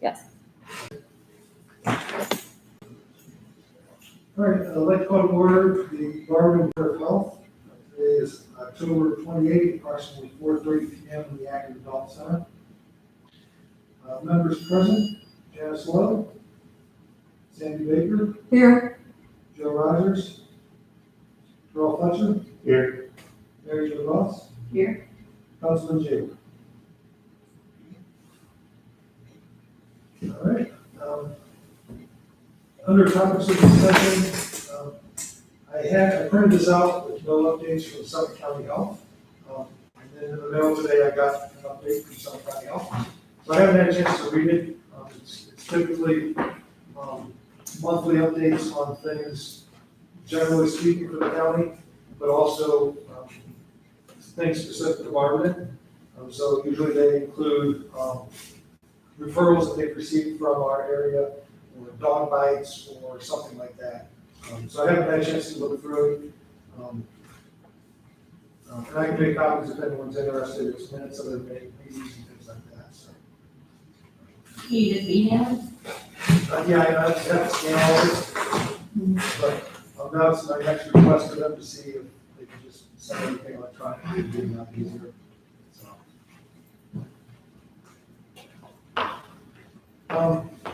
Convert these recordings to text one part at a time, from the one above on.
Yes. All right, I'd like to call to order the Barberton Board of Health. Today is October 28th, approximately 4:30 p.m. in the Acton Adult Center. Members present: Janice Lowe, Sandy Baker, Here. Joe Rogers, Earl Fletcher, Here. Mary Jo Ross, Here. Councilman Jaber. All right. Under topics of discussion, I printed this out with no updates from Suffolk County Health. And then in the mail today, I got an update from Suffolk County Health. So I haven't had a chance to read it. It's typically monthly updates on things, generally speaking, for the county, but also things specific to Barberton. So usually they include referrals that they've received from our area, or dog bites, or something like that. So I haven't had a chance to look through it. And I can make copies if anyone's interested. It's minutes of the meetings and things like that, so. Can you just email it? Yeah, I just have to scan all this, but now it's my next request for them to see if they can just send everything electronically, it'd be a lot easier.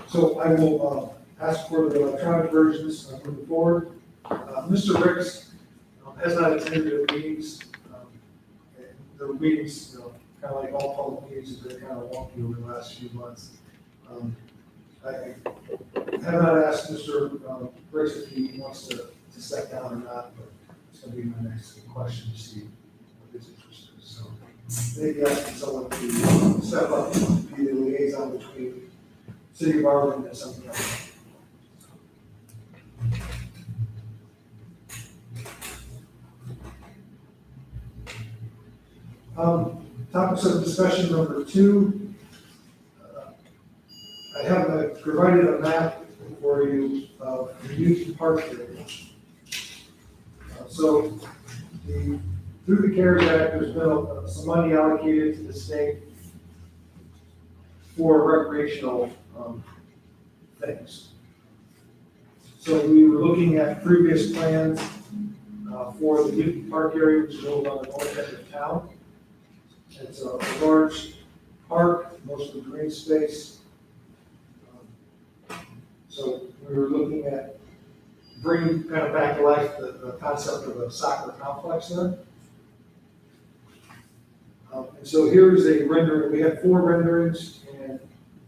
So I will ask for the electronic versions moving forward. Mr. Ricks has not attended the meetings. The meetings, kind of like all public meetings, have been kind of wonky over the last few months. I have not asked Mr. Ricks if he wants to step down or not, but it's going to be my next question to see what his interest is. So maybe asking someone to step up and be the liaison between City of Barberton and something else. Topics of discussion number 2. I have provided a map for you of the youth park area. So through the CARES Act, there's been some money allocated to the state for recreational things. So we were looking at previous plans for the youth park area, which is over on the north end of town. It's a large park, mostly green space. So we were looking at bringing kind of back to life the concept of a soccer complex there. And so here's a rendering. We have 4 renderings, and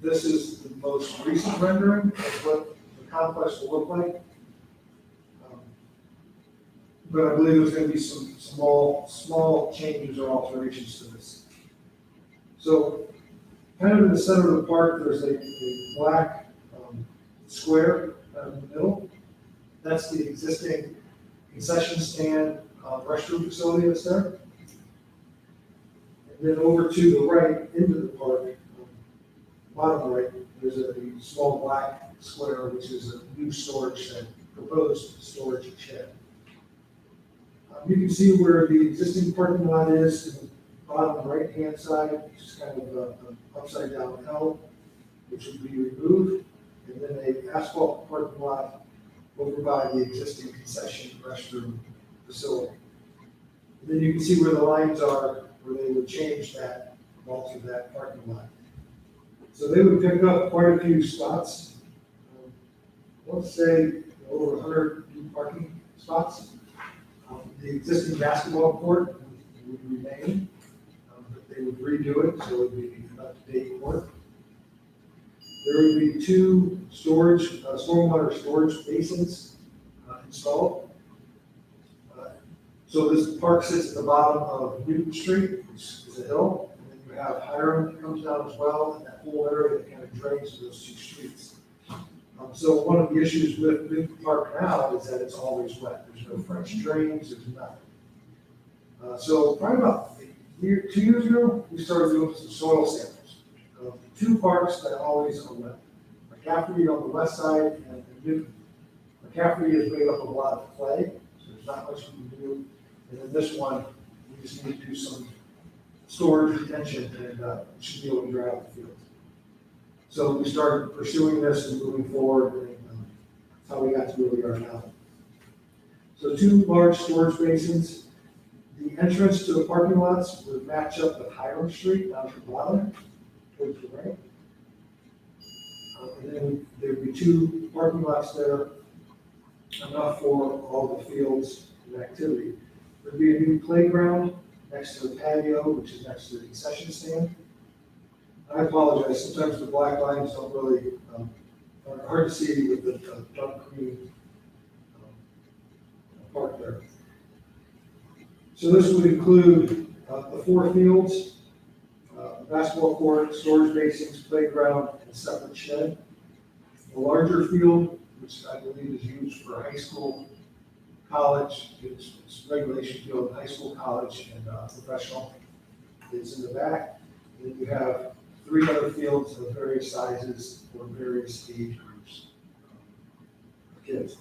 this is the most recent rendering of what the complex will look like. But I believe there's going to be some small changes or alterations to this. So kind of in the center of the park, there's a black square in the middle. That's the existing concession stand restroom facility that's there. And then over to the right, into the park, bottom right, there's a small black square, which is a new storage shed, proposed storage shed. You can see where the existing parking lot is in the bottom right-hand side, which is kind of an upside down L, which would be removed, and then an asphalt parking lot over by the existing concession restroom facility. And then you can see where the lines are, where they would change that, alter that parking lot. So they would pick up quite a few spots. Let's say over 100 new parking spots. The existing basketball court would remain, but they would redo it, so it would be an up-to-date court. There would be 2 stormwater storage basins installed. So this park sits at the bottom of Newton Street, which is a hill, and then you have Hiram that comes down as well, and that whole area that kind of drains those 2 streets. So one of the issues with Newton Park now is that it's always wet. There's no French drains, there's nothing. So probably about 2 years ago, we started doing some soil samples of 2 parks that always are wet. McCaffrey on the west side and Newton. McCaffrey is made up of a lot of clay, so there's not much we can do. And then this one, we just need to do some storage retention and should be able to dry out the field. So we started pursuing this and moving forward, and that's how we got to where we are now. So 2 large storage basins. The entrance to the parking lots would match up with Hiram Street down at the bottom, towards the right. And then there'd be 2 parking lots there, enough for all the fields and activity. There'd be a new playground next to the patio, which is next to the concession stand. I apologize, sometimes the black lines don't really, are hard to see with the dark green part there. So this would include the 4 fields, basketball court, storage basins, playground, and a separate shed. The larger field, which I believe is used for high school, college, it's regulation field, high school, college, and professional, is in the back. And then you have 3 other fields of various sizes for various age groups of kids.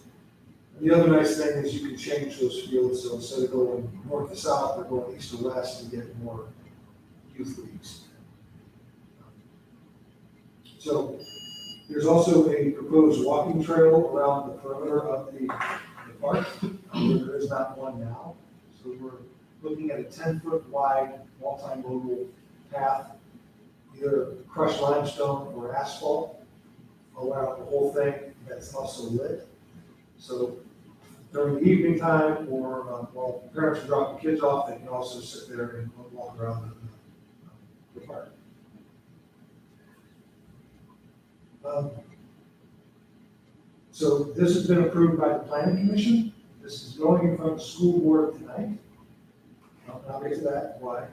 And the other nice thing is you can change those fields, so instead of going north to south, they're going east to west and get more youth leagues. So there's also a proposed walking trail around the perimeter of the park. There is not one now. So we're looking at a 10-foot wide multimodal path, either crushed limestone or asphalt around the whole thing that's also lit. So during the evening time or while parents are dropping kids off, they can also sit there and walk around the park. So this has been approved by the planning commission. This is going in front of the school board tonight. I'll get to that, why.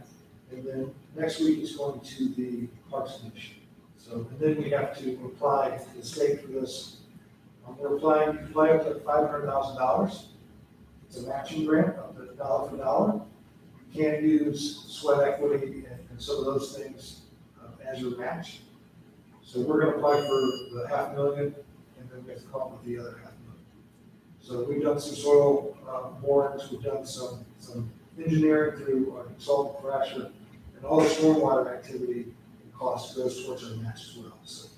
And then next week is going to the Parks Commission. So, and then we have to apply to the state for this. We're applying, you apply up to $500,000. It's a matching grant, up to dollar for dollar. You can't use sweat equity and some of those things as your match. So we're going to apply for the $500,000, and then we have to come up with the other $500,000. So we've done some soil borings, we've done some engineering through our consultant Thrasher, and all the stormwater activity and cost goes towards our match as well. So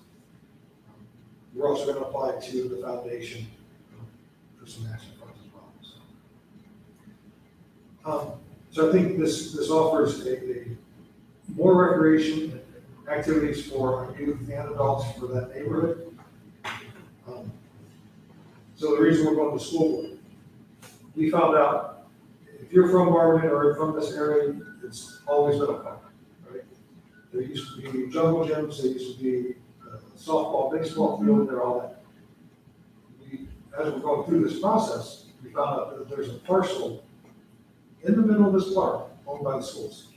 we're also going to apply to the foundation for some matching funds as well. So I think this offers a more recreation activities for our youth and adults for that neighborhood. So the reason we're going to school board, we found out if you're from Barberton or from this area, it's always been a park, right? There used to be jungle gyms, there used to be softball, baseball field, and all that. As we're going through this process, we found out that there's a parcel in the middle of this park owned by the schools.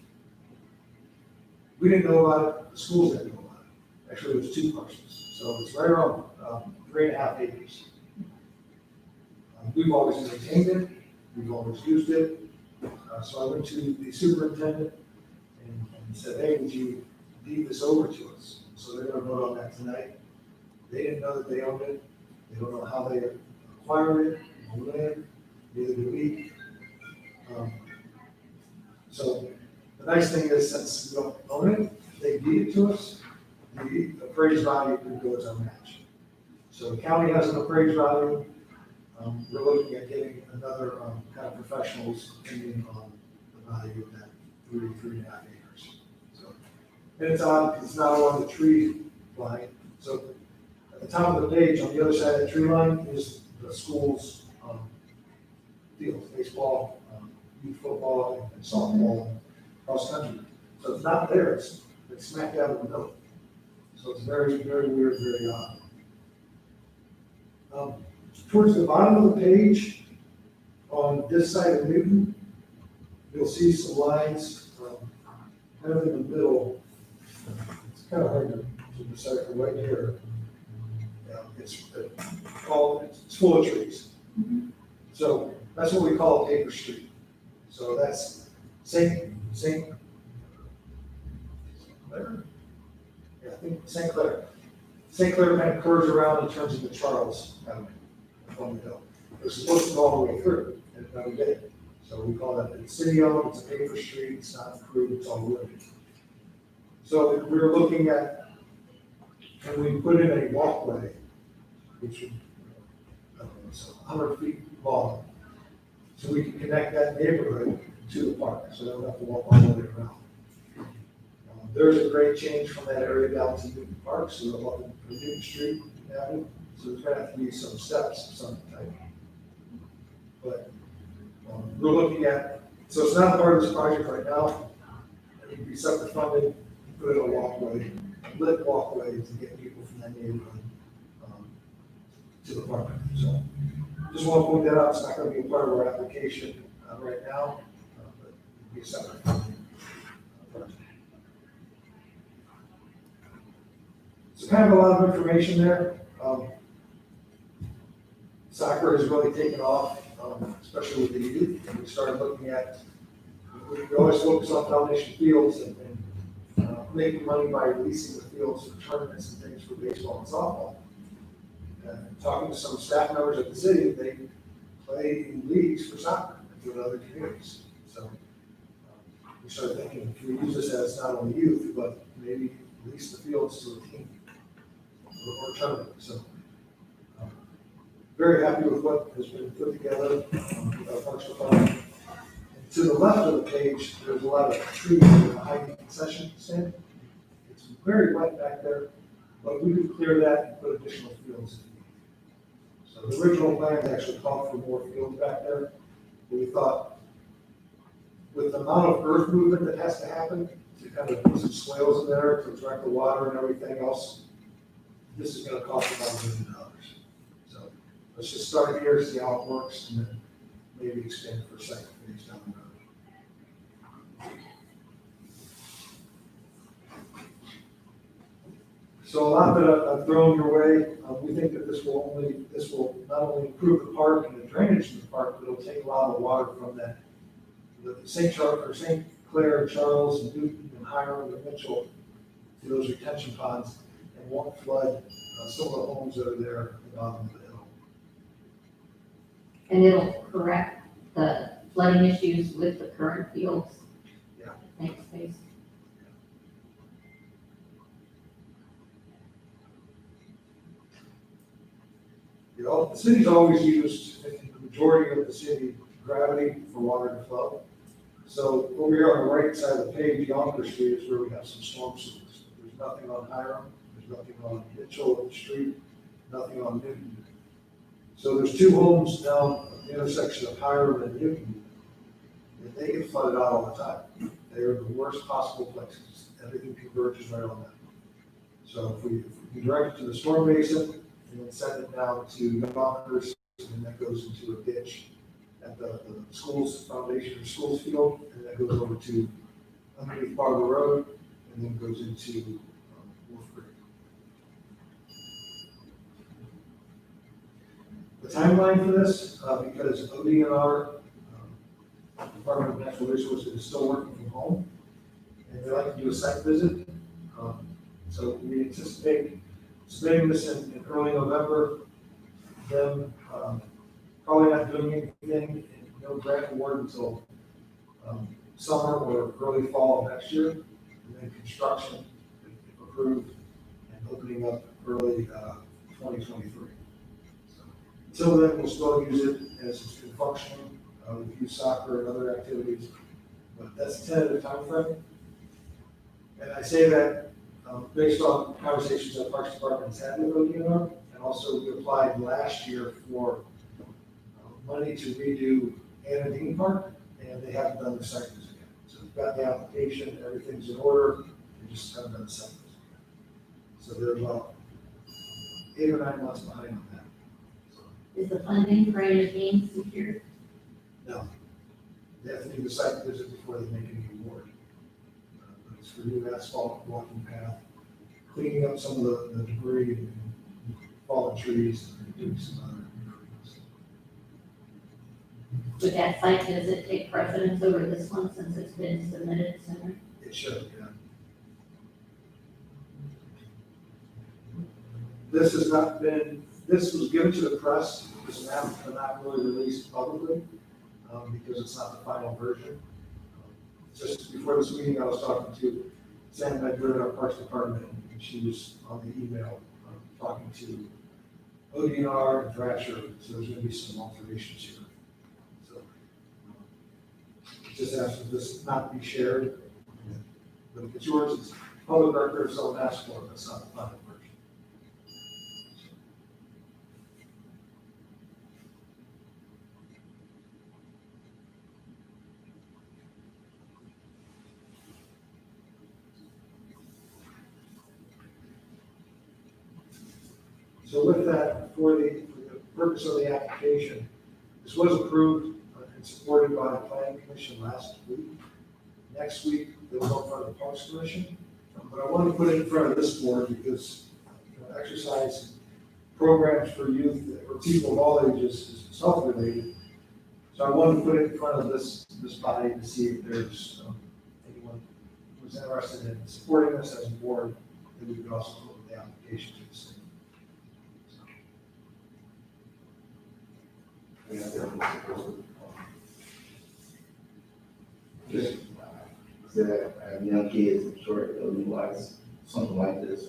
We didn't know about it, the schools didn't know about it. Actually, there's 2 parcels, so it's right around 3.5 acres. We've always maintained it, we've always used it. So I went to the superintendent and said, hey, would you deed this over to us? So they're going to vote on that tonight. They didn't know that they owned it. They don't know how they acquired it, when, neither do we. So the nice thing is, since we don't own it, if they deed it to us, the appraised value could go as our match. So the county has an appraised value. We're looking at getting another kind of professional's opinion on the value of that 3.5 acres. So, and it's odd because it's not along the tree line. So at the top of the page, on the other side of the tree line is the school's field, baseball, youth football, and softball, and cross country. So it's not there, it's smack dab in the middle. So it's very, very weird, very odd. Towards the bottom of the page, on this side of Newton, you'll see some lines kind of in the middle. It's kind of hard to decipher right here. It's full of trees. So that's what we call Acre Street. So that's St. Clair? Yeah, I think St. Clair. St. Clair kind of curves around and turns into Charles Avenue on the hill. It's supposed to go all the way through, and it never did. So we call that it's city owned, it's a paper street, it's not approved, it's all wood. So we were looking at And we put in a walkway, which would, I don't know, it's 100 feet long. So we can connect that neighborhood to the park, so they don't have to walk all the way around. There's a great change from that area down to Newton Park, so they're walking from Newton Street Avenue. So there's gonna have to be some steps of some type. But we're looking at, so it's not part of this project right now. It can be separate funded, put in a walkway, lit walkway to get people from that neighborhood to the park. So just want to point that out. It's not going to be a part of our application right now, but it'll be a separate funding project. So kind of a lot of information there. Soccer has really taken off, especially with the youth. And we started looking at, we always focus on foundation fields and making money by leasing the fields for tournaments and things for baseball and softball. Talking to some staff members at the city, they play in leagues for soccer in other communities. So we started thinking, can we use this as not only youth, but maybe lease the fields to a team or tournament. So very happy with what has been put together with our Parks Department. And to the left of the page, there's a lot of trees behind the concession stand. It's very wet back there, but we could clear that and put additional fields in. So the original plans actually called for more fields back there. But we thought with the amount of earth movement that has to happen to kind of put some swales in there to direct the water and everything else, this is going to cost about $1 million. So let's just start here, see how it works, and then maybe expand for a second phase down the road. So a lot that I've thrown your way. We think that this will not only improve the park and the drainage in the park, but it'll take a lot of the water from that, the St. Clair, Charles, and Newton, and Hiram, and Mitchell to those retention ponds, and won't flood some of the homes that are there at the bottom of the hill. And it'll correct the flooding issues with the current fields? Yeah. Thanks, Stacy. You know, the city's always used, in the majority of the city, gravity for water to flow. So over here on the right side of the page, Yonker Street is where we have some storm sewers. There's nothing on Hiram, there's nothing on Mitchell Street, nothing on Newton. So there's two homes down at the intersection of Hiram and Newton, and they get flooded out all the time. They are the worst possible places. Everything converges right on that. So if we direct it to the storm basin, and then send it down to Yonkers, and then that goes into a ditch at the school's foundation or school's field, and that goes over to underneath Barber Road, and then goes into Wolf Creek. The timeline for this, because ODNR, Department of Natural Resources, is still working from home, and they like to do a site visit. So we anticipate submitting this in early November, then probably not doing anything, and no grant award until summer or early fall of next year, and then construction, if approved, and opening up early 2023. So, until then, we'll still use it as it's been functioning with youth soccer and other activities, but that's a tentative timeframe. And I say that based on conversations that Parks Department has had with ODNR, and also we applied last year for money to redo Anna Dean Park, and they haven't done the site visit yet. So we've got the application, everything's in order, we just haven't done the site visit yet. So they're about 8 or 9 months behind on that. So, Is the funding for Anna Dean secured? no, they have to do the site visit before they make any award. But it's for new asphalt, walking path, cleaning up some of the debris and fallen trees, and doing some other improvements. Would that site visit take precedence over this one since it's been submitted sooner? It should, yeah. This has not been, this was given to the press, this map is not really released publicly, because it's not the final version. Just before this meeting, I was talking to Sam Medford, our Parks Department and she was on the email, talking to ODNR and Thrasher, so there's gonna be some alterations here. So, just ask for this not to be shared, but if it's yours, it's public record, if someone asks for it, that's not the final version. So with that, for the purpose of the application, this was approved and supported by the planning commission last week. Next week, they'll go in front of the Parks Commission. But I wanted to put it in front of this board because, exercise programs for youth or people of all ages is self-related. So I wanted to put it in front of this body to see if there's anyone who's interested in supporting this as a board, that we could also put the application to the city. Just that I have young kids, I'm sure they'll utilize something like this,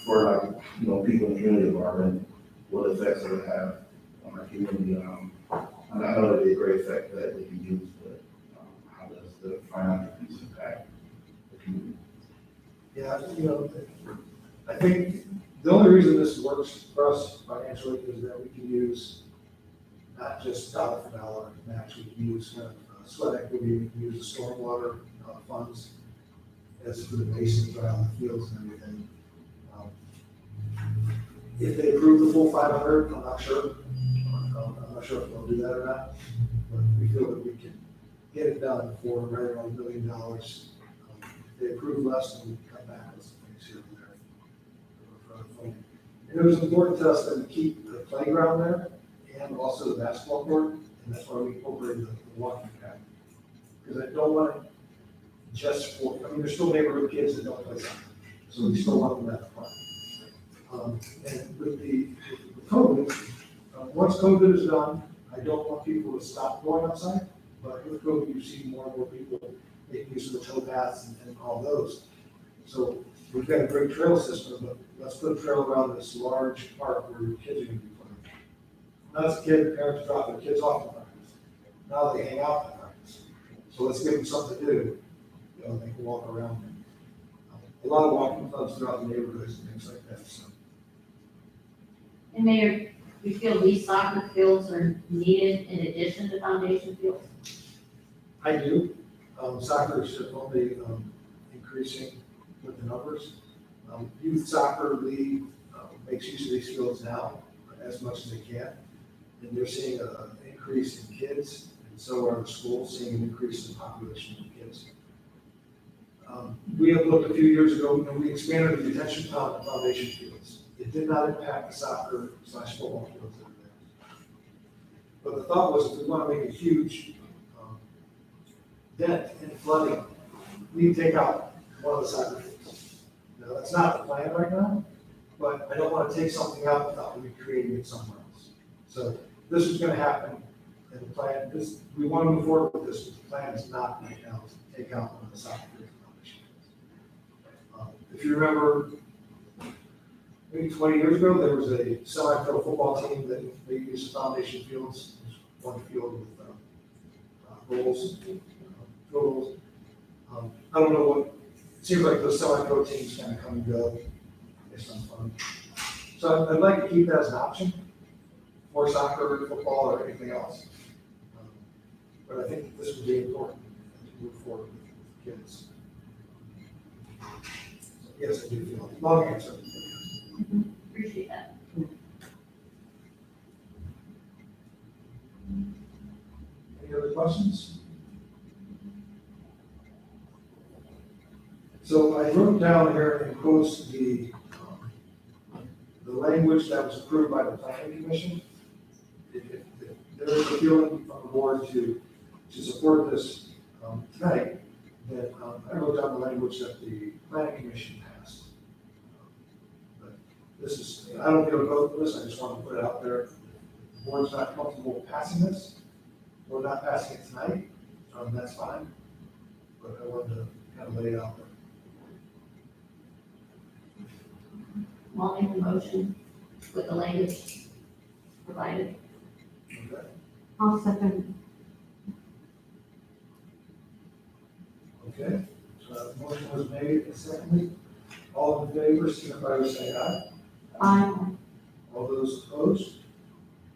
for like, people in the community environment, what effects it would have on our community. I know it'd be a great effect that they can use, but, how does the financial piece impact the community? Yeah, I think the only reason this works for us financially is that we can use not just dollar for dollar match, we can use kind of sweat equity, we can use the stormwater funds as for the basins around the fields and everything. If they approve the full 500, I'm not sure. I'm not sure if they'll do that or not, but we feel that we can get it done for right around $1 million. If they approve less, then we can cut back on some things here and there. And it was important to us that we keep the playground there and also the basketball court, and that's why we incorporated the walking path. Because I don't want it just for, there's still neighborhood kids that don't play soccer, so we still want them at the park. And with the COVID, once COVID is done, I don't want people to stop going outside, but with COVID, you see more and more people making use of the tow paths and all those. So we've got a great trail system, but let's put a trail around this large park where your kids are gonna be playing. Now as a kid, parents drop their kids off at practice. Now they hang out at practice. So let's give them something to do. They can walk around. A lot of walking clubs throughout the neighborhoods and things like that, so. And Mayor, you feel these soccer fields are needed in addition to foundation fields? I do. Soccer is only increasing with the numbers. Youth soccer league makes use of these fields now as much as they can. And they're seeing an increase in kids, and so are the schools seeing an increase in population of kids. We had looked a few years ago, and we expanded the detention pond and foundation fields. It did not impact the soccer/football fields that are there. But the thought was, if we want to make a huge dent in flooding, we need to take out one of the soccer fields. Now, that's not the plan right now, but I don't want to take something out without recreating it somewhere else. So this is going to happen, and the plan is, we want to move forward with this, but the plan is not right now to take out one of the soccer fields. If you remember, maybe 20 years ago, there was a semi-pro football team that they used foundation fields, one field with goals, field goals. I don't know what, it seems like those semi-pro teams kind of come and go based on fun. So I'd like to keep that as an option for soccer, football, or anything else. But I think this would be important to move forward with kids. Yes, I do feel it. Long answer. Appreciate that. Any other questions? So I wrote down here in quotes the language that was approved by the planning commission. If there is a feeling from the board to support this tonight, then I wrote down the language that the planning commission passed. But this is, I don't get a vote for this, I just want to put it out there. If the board's not comfortable passing this, we're not passing it tonight, that's fine. But I wanted to kind of lay it out there. I'll make the motion with the language provided. Okay. I'll second. Okay, so motion was made and seconded. All in favor, signify by saying aye. Aye. All those opposed?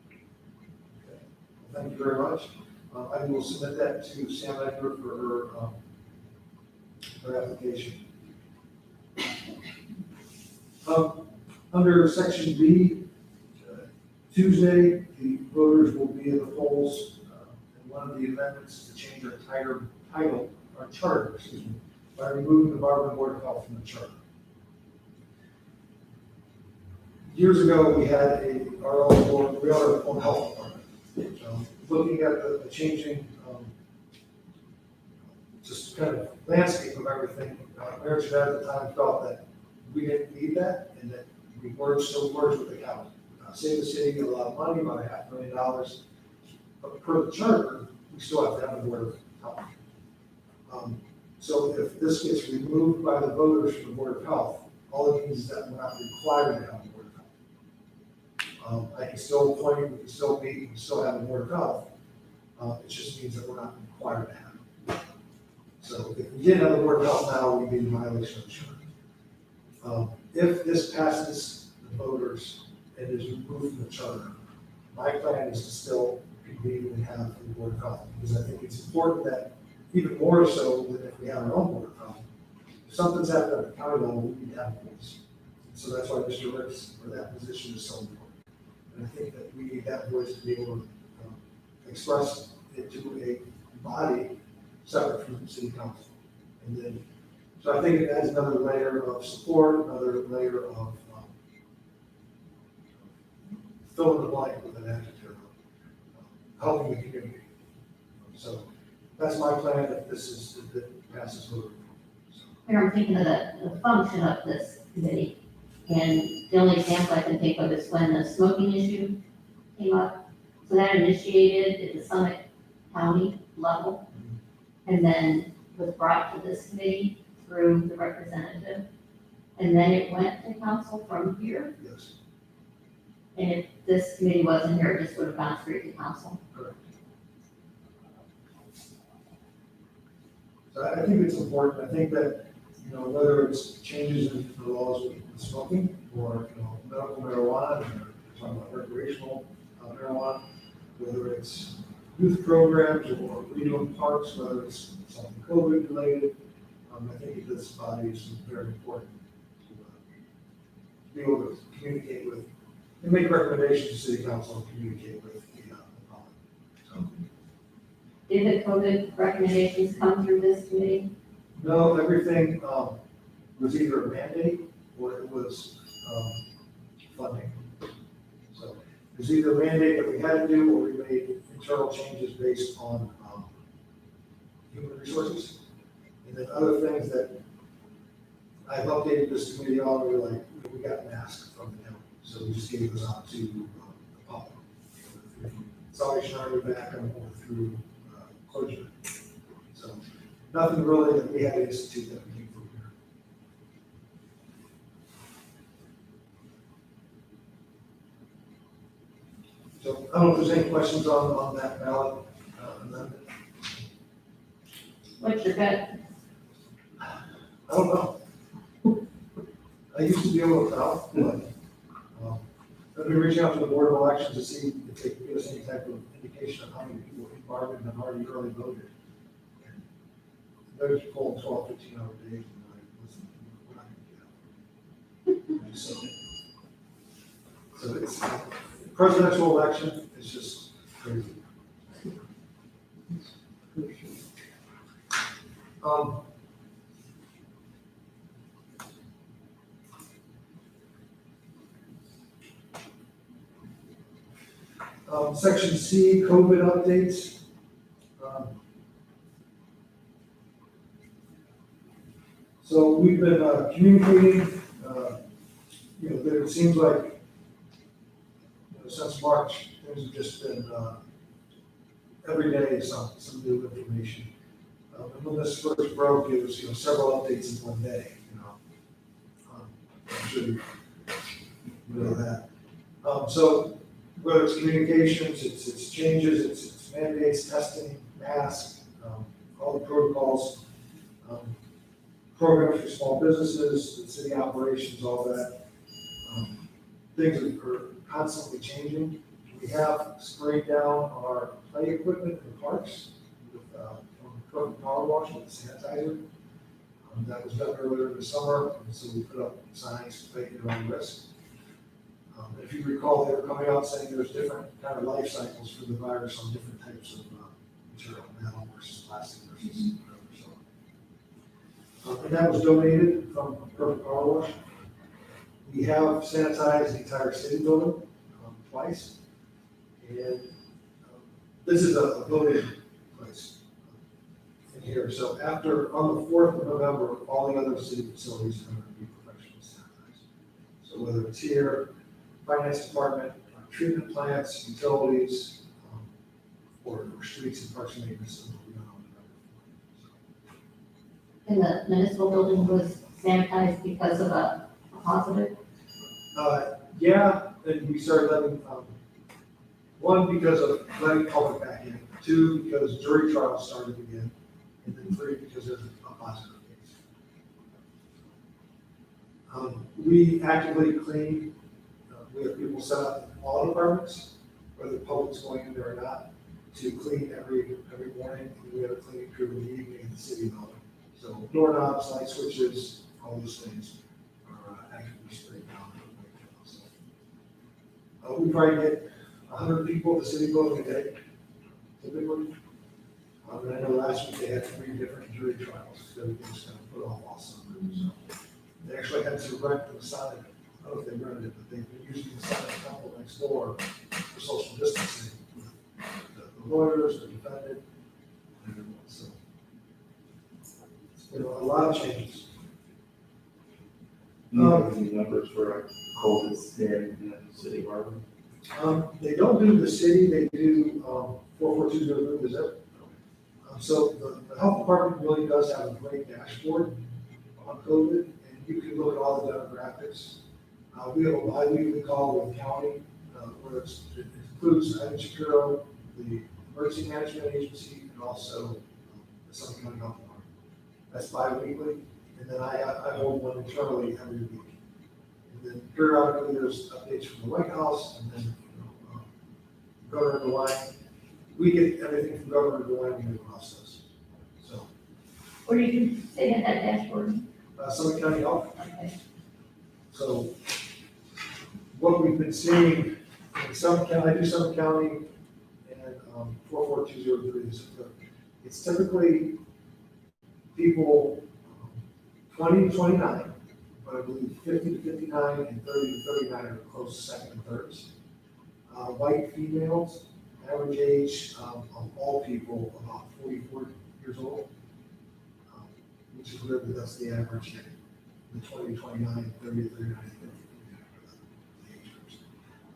Okay. Well, thank you very much. I will submit that to Sam Edgar for her application. Under section B, Tuesday, the voters will be at the polls, and one of the amendments to change our our charter, excuse me, by removing the Barberton Board of Health from the charter. Years ago, we had our own board, we had our own health department. So, looking at the changing, just kind of landscape of everything, Mayor Jeanette at the time felt that we didn't need that, and that we merged with the county. Save the city a lot of money, about $500,000, but per the charter, we still have to have a board of health. So if this gets removed by the voters from the Board of Health, all it means is that we're not required to have a Board of Health. I can still appoint, we can still meet, we can still have a Board of Health. It just means that we're not required to have it. So if we didn't have a Board of Health now, we'd be in violation of the charter. If this passes the voters and is removed from the charter, my plan is to still convene and have a Board of Health, because I think it's important that, even more so than if we have our own Board of Health, if something's happening at the county level, we need to have a voice. So that's why Mr. Ricks, for that position, is so important. And I think that we need that voice to be able to express it to a body separate from the city council. And then, so I think it adds another layer of support, another layer of fill in the blank with an adjective, helping the community. So that's my plan if if it passes voter. Here I'm thinking of the function of this committee. And the only example I can think of is when the smoking issue came up. So that initiated at the Summit County level, and then was brought to this committee through the representative. And then it went to council from here. Yes, And if this committee wasn't here, it just would have gone straight to council. correct. So I think it's important. I think that, whether it's changes in the laws with smoking or, medical marijuana, or talking about recreational marijuana, whether it's youth programs or redoing parks, whether it's something COVID related, I think this body is very important to be able to communicate with and make recommendations to city council and communicate with the public. So, Did the COVID recommendations come through this committee? no, everything was either a mandate or it was funding. So it was either a mandate that we had to do or we made internal changes based on human resources. And then other things that I've updated this committee on, we got masks from the county. So we just gave those out to the public. Salvation Army background or through clergymen. So nothing really that we had to institute that we came from here. So I don't know if there's any questions on that ballot amendment. What's your gut? I don't know. I used to be able to tell, but I've been reaching out to the Board of Elections to see if they can give us any type of indication of how many people in Barberton have already early voted. And they're just pulling 12, 15-hour days, and I'm like, listen, we're not going to get out. So it's presidential election, it's just crazy. Section C, COVID updates. So we've been communicating, that it seems like, since March, things have just been, every day some new information. And when this first broke, it was, several updates in one day, I'm sure you know that. So whether it's communications, it's changes, it's mandates, testing, masks, all the protocols, programs for small businesses, the city operations, all that. Things are constantly changing. We have sprayed down our play equipment in the parks with, from power wash with sanitizer. That was done earlier in the summer, and so we put up signs taking your own risk. If you recall, they were coming out saying there's different kind of life cycles for the virus on different types of material, metal versus plastic versus whatever. So, and that was donated from Perfect Power Wash. We have sanitized the entire city building twice, and this is a voted place in here. So after, on the 4th of November, all the other city facilities are going to be professionally sanitized. So whether it's here, finance department, treatment plants, utilities, or streets and parks and maintenance, will be done on November 4th. And the municipal building was sanitized because of a positive? Yeah, and we started letting, one, because of letting public back in, 2, because jury trials started again, and then 3, because there's a positive case. We actively clean, we have people set up in all departments, whether the public's going in there or not, to clean every morning, and we have a cleaning crew in the evening in the city building. So doorknobs, light switches, all those things are actively sprayed down. We probably get 100 people at the city building a day, typically. And I know last week they had 3 different jury trials, so everything's kind of put off all summer. So they actually had to rent the Sonic, I don't know if they rented it, but they've been using the Sonic temple next door for social distancing with the lawyers, the defendant, and everyone. So it's been a lot of changes. Do you have any numbers for COVID here in the city of Harvard? They don't do the city, they do 44203, is that? So the health department really does have a great dashboard on COVID, and you can look at all the demographics. We have a bi-weekly call with county, where it includes Ivan Shapiro, the emergency management agency, and also the Summit County Health Department. That's bi-weekly, and then I hold one internally every week. And then periodically, there's updates from the White House, and then Governor DeWine. We get everything from Governor DeWine in the process. So, Where did you say that dashboard? Summit County Health. Okay. So, what we've been seeing in Summit County, I do Summit County, and 44203 is it's typically people 20 to 29, but I believe 50 to 59 and 30 to 39 are close second and thirds. White females, average age of all people about 44 years old, which is really, that's the average age. The 20 to 29, 30 to 39,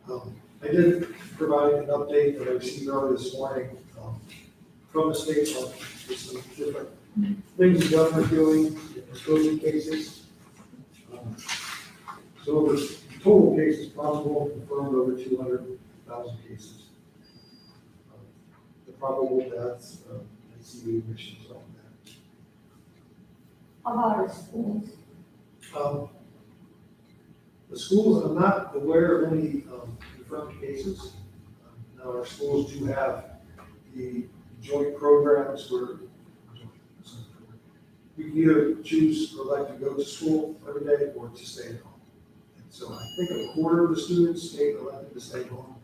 50. I did provide an update that I received earlier this morning from the state on some different things the governor's doing in COVID cases. So the total cases probable confirmed over 200,000 cases. The probable deaths, ICU admissions, all that. How about our schools? The schools, I'm not aware of any confirmed cases. Now, our schools do have the joint programs where you can either choose or elect to go to school every day or to stay at home. And so I think a quarter of the students elected to stay home.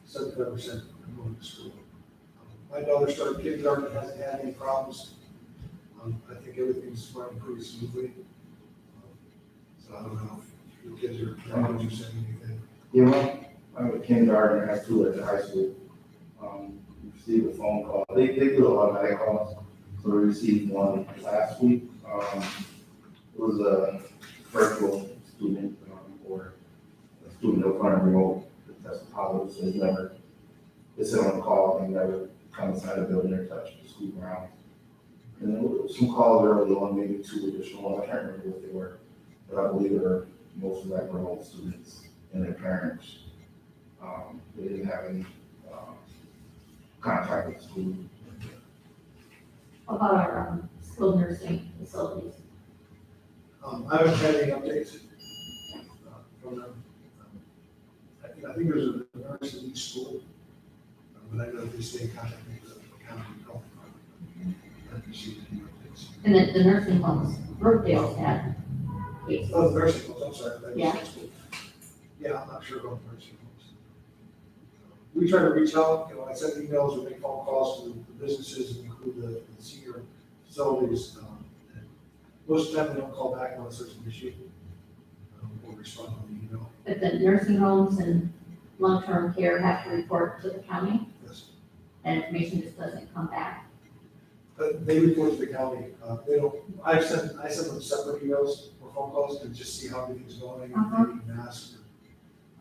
75% are going to school. My daughter started kindergarten, hasn't had any problems. I think everything's running pretty smoothly. So I don't know if your kids are trying to say anything. Yeah, well, I have a kindergarten, I have 2 at the high school. We received a phone call. They do a lot of automatic calls. So we received one last week. It was a virtual student or a student that was running remote that tested positive. So they said on the call and never come inside the building or touch the school grounds. And then some calls early on, maybe 2 additional ones. I can't remember what they were, but I believe they were most of that were all students and their parents. They didn't have any, contact with the school. What about our skilled nursing facilities? I haven't had any updates from them. I think there's a nurse at each school, but I know they stay in contact with the county health department. I haven't received any updates. And then the nursing homes, Brookdale's had cases. Oh, the nursing homes, I'm sorry. that was Yeah. the school. Yeah, I'm not sure about the nursing homes. We try to reach out, I send emails or make phone calls to the businesses and include the senior facilities. And most of the time they don't call back unless there's an issue. Or respond on the email. But the nursing homes and long-term care have to report to the county, Yes. and information just doesn't come back. But they report to the county, they don't, I send them separate emails or phone calls to just see how everything's going, if they need masks,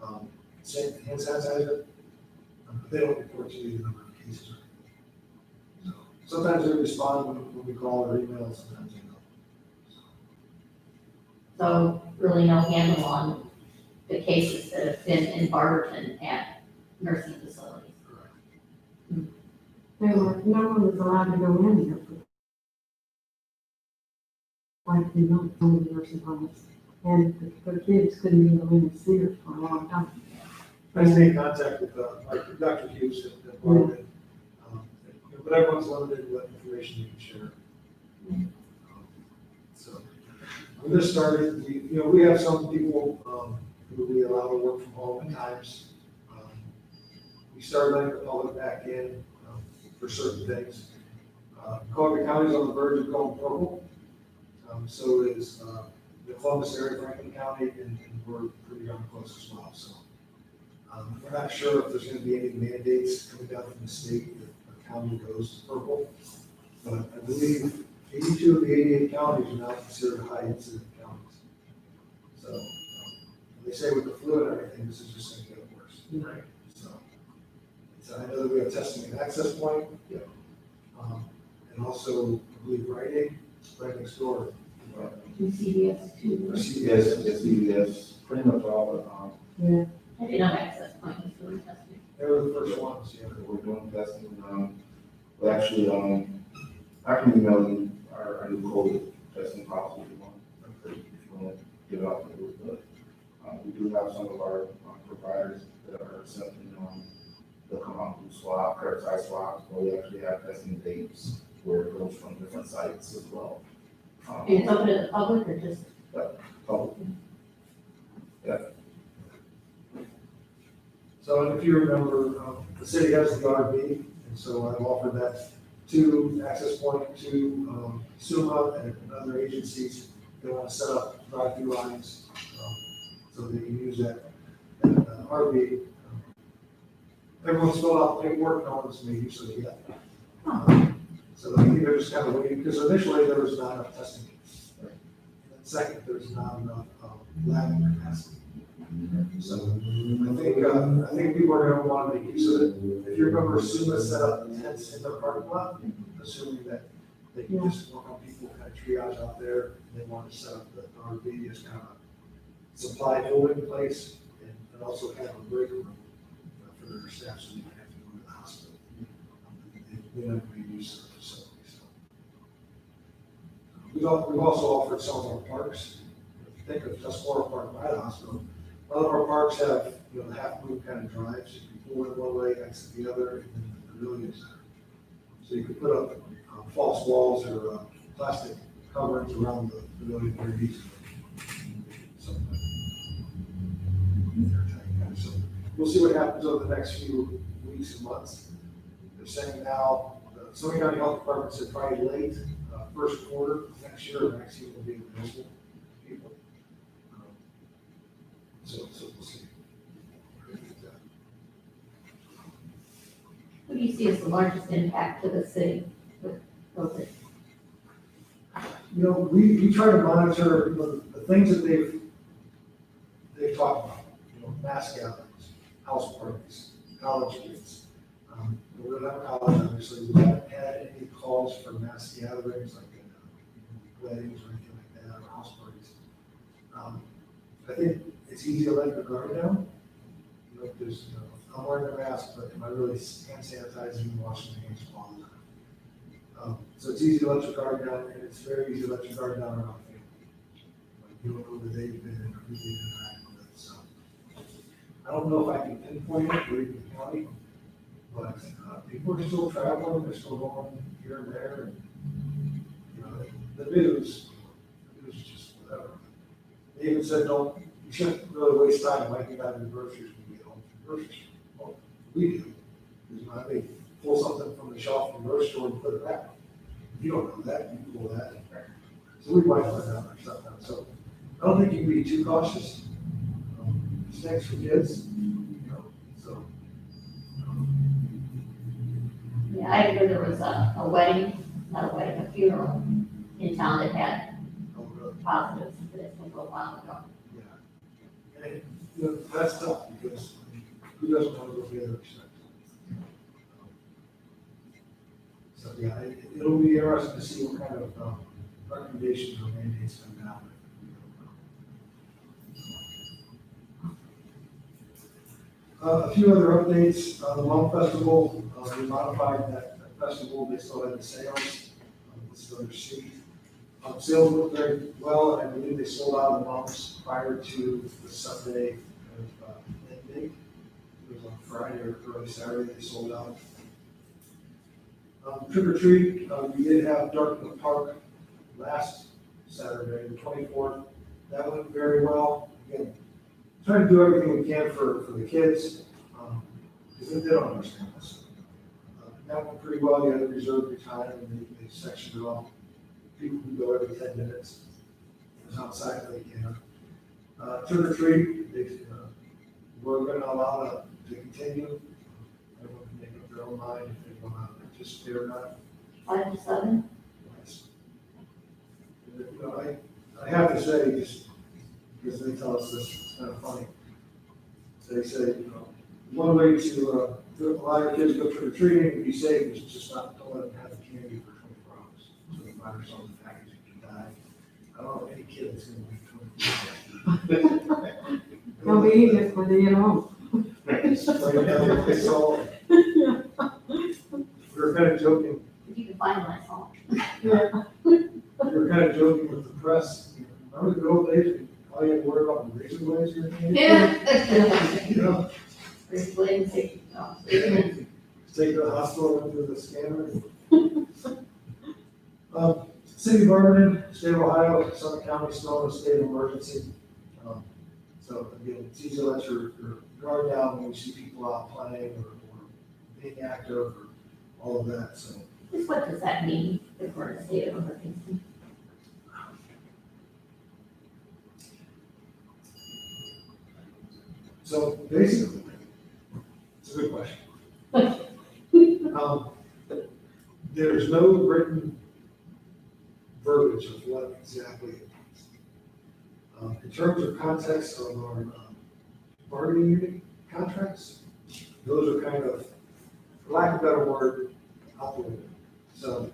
or, hand sanitizer. But they don't report to you the number of cases. So, sometimes they respond when we call or email, sometimes they don't. So really no handle on the cases that have been in Barberton at nursing facilities. Correct. No one was allowed to go in there for quite a few months in the nursing homes. And the kids couldn't go in and see her for a long time. I stay in contact with, like Dr. Hughes at Barberton. But everyone's limited what information you can share. So, when this started, we have some people, who we allow to work from home at times. We started letting the public back in, for certain things. Colby County's on the verge of going purple. So is, the Columbus area, Franklin County, and we're pretty darn close as well, so. We're not sure if there's gonna be any mandates coming down from the state if the county goes purple. But I believe 82 of the 88 counties are now considered high incident counties. So, they say with the flu and everything, this is just gonna get worse. Right. So I know that we have testing at Access Point. Yeah. And also, I believe right next door. And CVS or too. CVS. Yes, yes, pretty much all, Yeah. I didn't know Access Point was doing testing. They were the first ones, yeah. we're doing testing, but actually, I can email you our new COVID testing policy if you want, if you want to give it out to you, but, we do have some of our providers that are accepting, they'll come out and do swab, curbside swabs, but we actually have testing dates where it goes from different sites as well. And it's open to the public or just, Public. So if you remember, the city has the RV, and so I've offered that to Access Point, to SUMA and other agencies. They want to set up drive-through lines, so they can use that RV. Everyone's filled out paperwork, no one's made use of it yet. So I think they're just kind of waiting, because initially there was not enough testing. And then second, there's not enough lab capacity. So I think people are going to want to make use of it. If you remember, SUMA set up tents in their parking lot, assuming that they can just work on people, kind of triage out there. And they want to set up the RV as kind of a supply holding place and also have a break room for their staff so they don't have to go to the hospital. They don't make use of the facility. So. We've also offered some of our parks. Think of Tuscarora Park by the hospital. A lot of our parks have, the half moon kind of drives. You can pull in one way, exit the other, and then the pavilions. So you could put up false walls or plastic coverings around the pavilion very easily. So we'll see what happens over the next few weeks and months. They're saying now, Summit County Health Department said probably late, first quarter next year, the vaccine will be available to people. So we'll see. what do you see as the largest impact to the city with COVID? We try to monitor the things that they've talked about, mass gatherings, house parties, college kids. We don't have college, obviously. We haven't had any calls for mass gatherings like weddings or anything like that, or house parties. I think it's easy to let your guard down. You know, there's, you know, I'm wearing a mask, but am I really hand sanitizing and washing my hands all the time? So it's easy to let your guard down, and it's very easy to let your guard down around family. Like, you don't know where they've been or who they've interacted with, so. I don't know if I can pinpoint it or even the county, but people are still traveling, they're still going here and there, and, you know, the news is just whatever. They even said, don't, you shouldn't really waste time wiping out your groceries when you get home from the grocery store. Well, we do, because you know, I may pull something from the shelf from the grocery store and put it back. If you don't know that, you pull that. So we wipe that out or stuff out. So I don't think you can be too cautious. Snacks for kids, you know, so. Yeah, I heard there was a wedding, not a wedding, a funeral in town that had positives, but it's been a while ago. Yeah. And, you know, that's tough because I mean, who doesn't want to go together? So, yeah, it'll be interesting to see what kind of recommendations or mandates come out. A few other updates, the Lung Festival, we modified that festival, they still had the sales, this is under C. Sales went very well, and I believe they sold out of the months prior to the Sunday of ending. It was on Friday or early Saturday, they sold out. Trick or treat, we did have Dark in the Park last Saturday, the 24th. That went very well. Again, trying to do everything we can for the kids, because they don't understand this. That went pretty well. You had to reserve your time, and they sectioned it off. People can go every 10 minutes. It was outside if they can. Trick or treat, we're going to allow that to continue. Everyone can make up their own mind if they want to participate or not. 5 to 7? Nice. You know, I have to say, just because they tell us this, it's kind of funny. They say, you know, one way to allow your kids to go trick or treating and be safe is just not to let them have the candy for 24 hours. So the virus on the package can die. I don't know any kid that's going to be 24 hours. It'll be easier when they get home. It's all, we're kind of joking. If you can find my phone. Yeah. We're kind of joking with the press. Remember the good old days when all you had to worry about was razor blades or anything? Yeah. You know, First blade, safety, no. take the hospital into the scanner. City of Vernon, state of Ohio, Summit County, still in a state of emergency. So again, it's easy to let your guard down when you see people out playing or being active or all of that, so. Just what does that mean if we're in a state of emergency? So basically, it's a good question. There's no written verbiage of what exactly it means. In terms of context of our bargaining unit contracts, those are kind of, for lack of a better word, out the window. So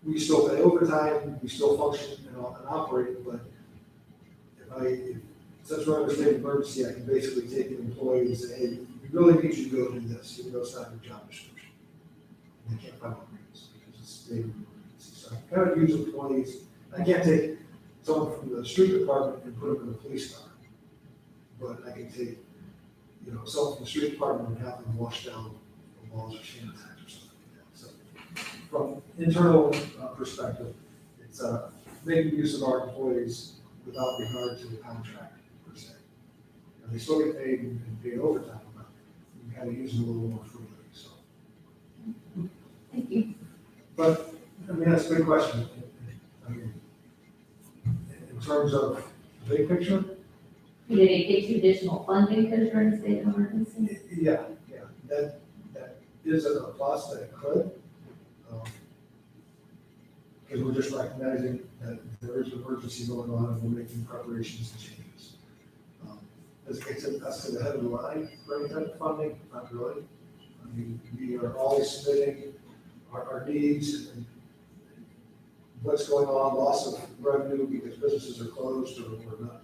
we still pay overtime, we still function and operate, but since we're under state of emergency, I can basically take an employee and say, hey, we really need you to go do this, even though it's not your job description. And they can't file agreements because it's state of emergency. So I kind of use employees. I can't take someone from the street department and put them in the police car. But I can take, you know, someone from the street department and have them wash down the walls or sanitize or something like that. So from internal perspective, it's making use of our employees without regard to the contract per se. You know, they still get paid and paid overtime, but you kind of use them a little more freely, so. Thank you. But, I mean, that's a good question. I mean, in terms of the big picture, Did it get you additional funding because you're in a state of emergency? yeah, that is a plus that it could. Because we're just recognizing that there is an emergency going on and we're making preparations and changes. Does it get us to the head of the line for any type of funding? Not really. I mean, we are always submitting our needs and what's going on, loss of revenue because businesses are closed or not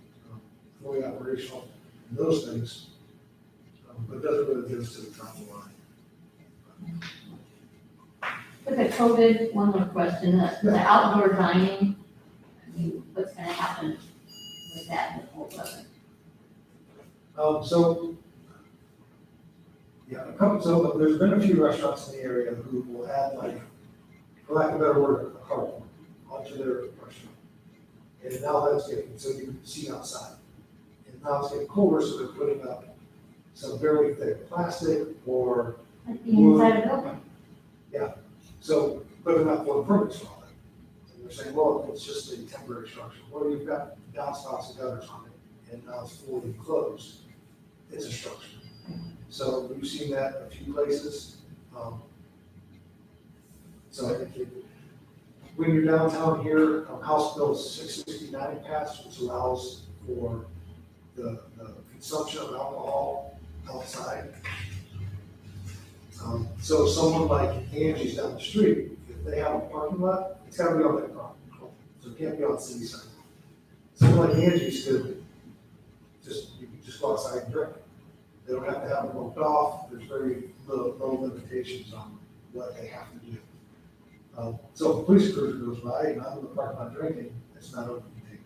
fully operational, and those things. But it doesn't really get us to the top of the line. With the COVID, one more question, the outdoor dining, I mean, what's gonna happen with that in the cold weather? So there's been a few restaurants in the area who will add, like, for lack of a better word, a carport onto their restaurant. And now that's getting, so you can see outside. And now it's getting colder, so they're putting up some very thick plastic or, Like the inside of the building? so, but they're not for permanent structure. And they're saying, well, it's just a temporary structure. Well, you've got downspouts and gutters on it, and now it's fully enclosed. It's a structure. So we've seen that a few places. So I think when you're downtown here, House Bill 669 passed, which allows for the consumption of alcohol outside. So someone like Angie's down the street, if they have a parking lot, it's gotta be on their property, so it can't be on city side. Someone like Angie's could you can just go outside and drink. They don't have to have it roped off, there's very low limitations on what they have to do. So if a police cruiser goes by and I'm in the parking lot drinking, it's not open to take.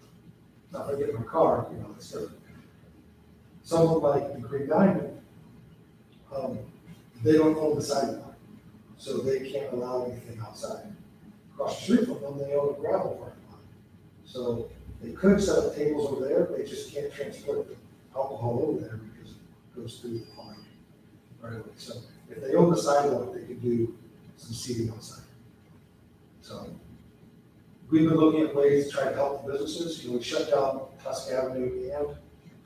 Now if I get in my car, it's different. Someone like the Green Diamond, they don't own the sidewalk, so they can't allow anything outside. Across the street from them, they own a gravel parking lot. So they could set up tables over there, they just can't transport the alcohol over there because it goes through the pond right away. So if they own the sidewalk, they could do some seating outside. So we've been looking at ways to try to help the businesses. We shut down Tusk Avenue and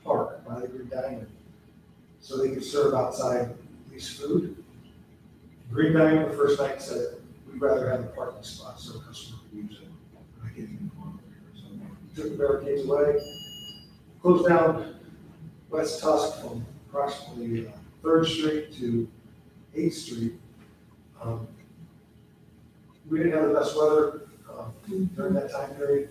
Park by the Green Diamond so they could serve outside at least food. Green Diamond the first night said, we'd rather have a parking spot so a customer can use it. I can't even go over here. So we took the barricades away, closed down West Tusk from approximately 3rd Street to 8th Street. We didn't have the best weather during that time period,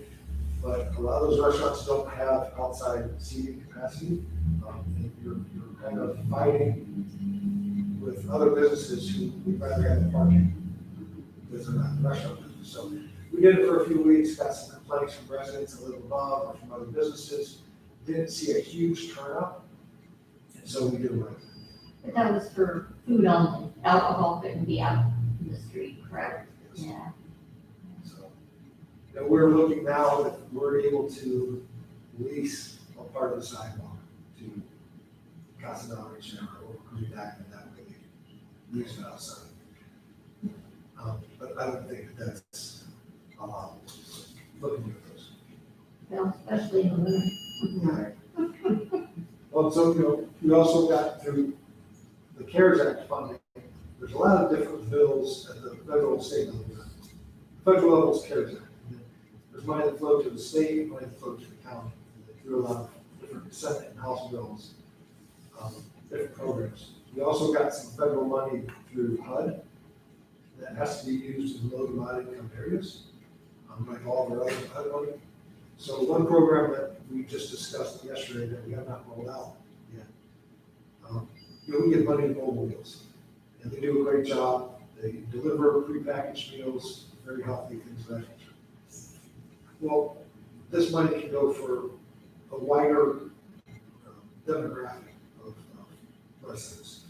but a lot of those restaurants don't have outside seating capacity. And you're kind of fighting with other businesses who would rather have the parking because they're not restaurant business. So we did it for a few weeks, got some complaints from residents a little above or from other businesses. Didn't see a huge turnout, and so we did away with it. But that was for food only, alcohol couldn't be out in the street, correct? Yeah. So, and we're looking now that we're able to lease a part of the sidewalk to Casa del Rey or Green Diamond, that way they use it outside. But I don't think that's allowable. Looking at those. Well, especially in the winter. Well, so, we also got through the CARES Act funding. There's a lot of different bills at the federal and state level. Federal level is CARES Act. There's money that flowed to the state, money that flowed to the county. Through a lot of different Senate and House bills, different programs. We also got some federal money through HUD that has to be used in low to moderate income areas, like all of our other HUD money. So one program that we just discussed yesterday that we have not rolled out yet, we get money in mobile meals, and they do a great job. They deliver prepackaged meals, very healthy things of that nature. Well, this money can go for a wider demographic of residents.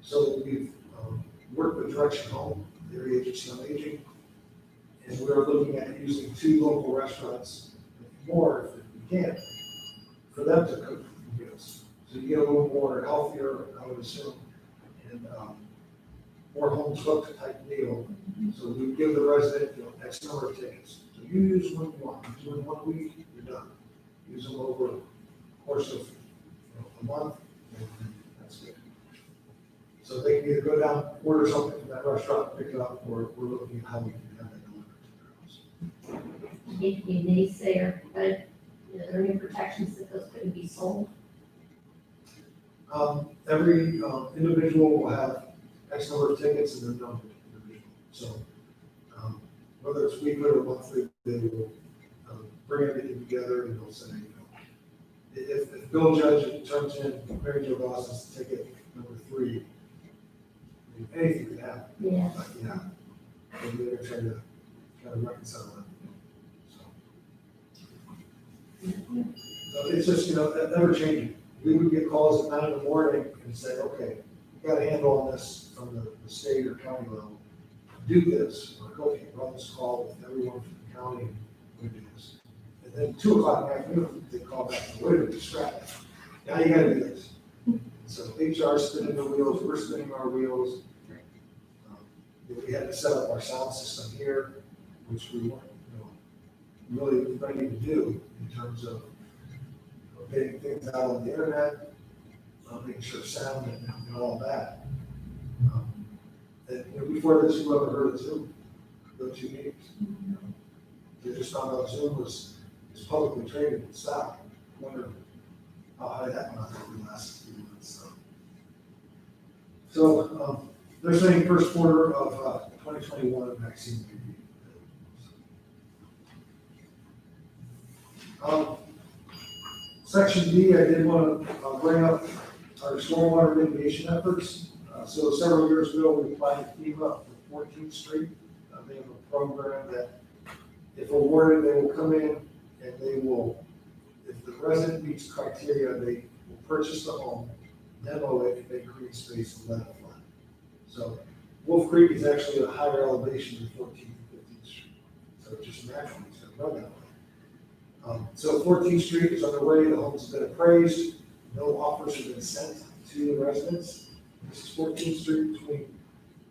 So we've worked with Direction Home, their agency on aging, and we're looking at using 2 local restaurants, more if we can, for them to cook meals. So you get a little more healthier, I would assume, and more home cooked type meal. So we give the resident, X number of tickets. So you use one you want. You do it 1 week, you're done. Use them over the course of a month, and that's good. So they can either go down, order something from that restaurant, pick it up, or we're looking at how we can have that delivered to their house. If you naysayer, but are there any protections that those couldn't be sold? Every individual will have X number of tickets and they're numbered individual. So whether it's weekly or monthly, they will bring everything together and they'll say, if Bill Judge turns in Mary Jo Goss's ticket number 3, I mean, anything could happen. Yeah. But, yeah, and they're trying to kind of reconcile that. So it's just, that never changing. We would get calls at 9 in the morning and say, okay, we got a handle on this from the state or county level. Do this, or okay, run this call with everyone from the county and we do this. And then 2 o'clock in the afternoon, they call back, wait a minute, scrap it. Now you gotta do this. So HR spinning the wheels, we're spinning our wheels. We had to set up our sound system here, which we weren't, really ready to do in terms of getting things out on the internet, making sure sound and all that. And before this, you ever heard of Zoom? Those 2 meetings. They just found out Zoom was publicly traded in stock. I wonder how high that went up over the last few months. So they're saying first quarter of 2021 vaccine review. Section D, I did want to bring up our stormwater mitigation efforts. So several years ago, we applied to FEMA for 14th Street. They have a program that, if awarded, they will come in and they will, if the resident meets criteria, they will purchase the home, demo it, and make green space and let it fly. So Wolf Creek is actually a higher elevation than 14th and 15th Street. So it just naturally it's going to run that way. So 14th Street is underway, the homes have been appraised, no offers have been sent to the residents. This is 14th Street between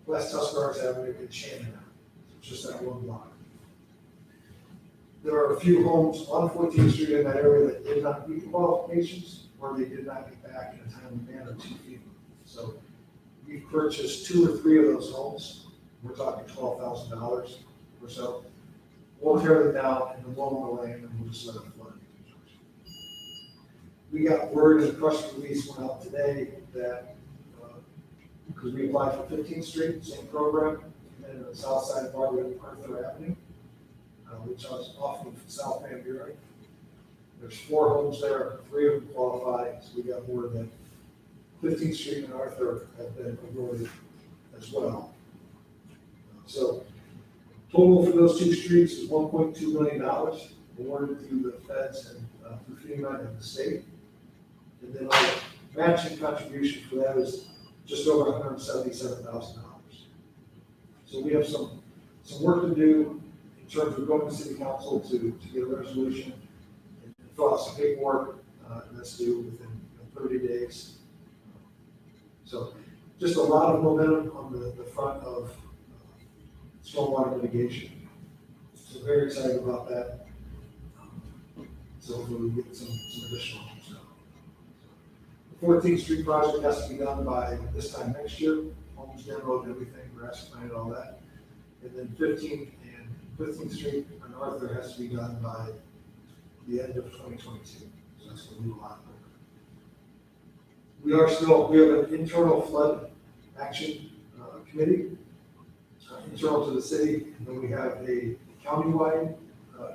West Tuscarawas Avenue and Shannon Avenue. It's just that one block. There are a few homes on 14th Street in that area that did not meet the qualifications, or they did not get back in a timely manner to FEMA. So we've purchased 2 or 3 of those homes. We're talking $12,000 or so. We'll tear them down and then loam the land and we'll just let it flood. We got word in the press release went out today that, because we applied for 15th Street, same program, and the south side of Arthur Avenue, which I was off of South Van Buren. There's 4 homes there, 3 of them qualify, so we got word that 15th Street and Arthur have been awarded as well. So total for those 2 streets is $1.2 million awarded through the feds and through FEMA and the state. And then our matching contribution for that is just over $177,000. So we have some work to do in terms of going to city council to get a resolution and fill out some paperwork, and that's due within 30 days. So just a lot of momentum on the front of stormwater mitigation. So very excited about that. So we'll get some additional stuff. The 14th Street project has to be done by this time next year. Homes demoed, everything, grass planted, all that. And then 15th Street and Arthur has to be done by the end of 2022. So that's going to be a lot. We have an internal flood action committee, internal to the city, and then we have a countywide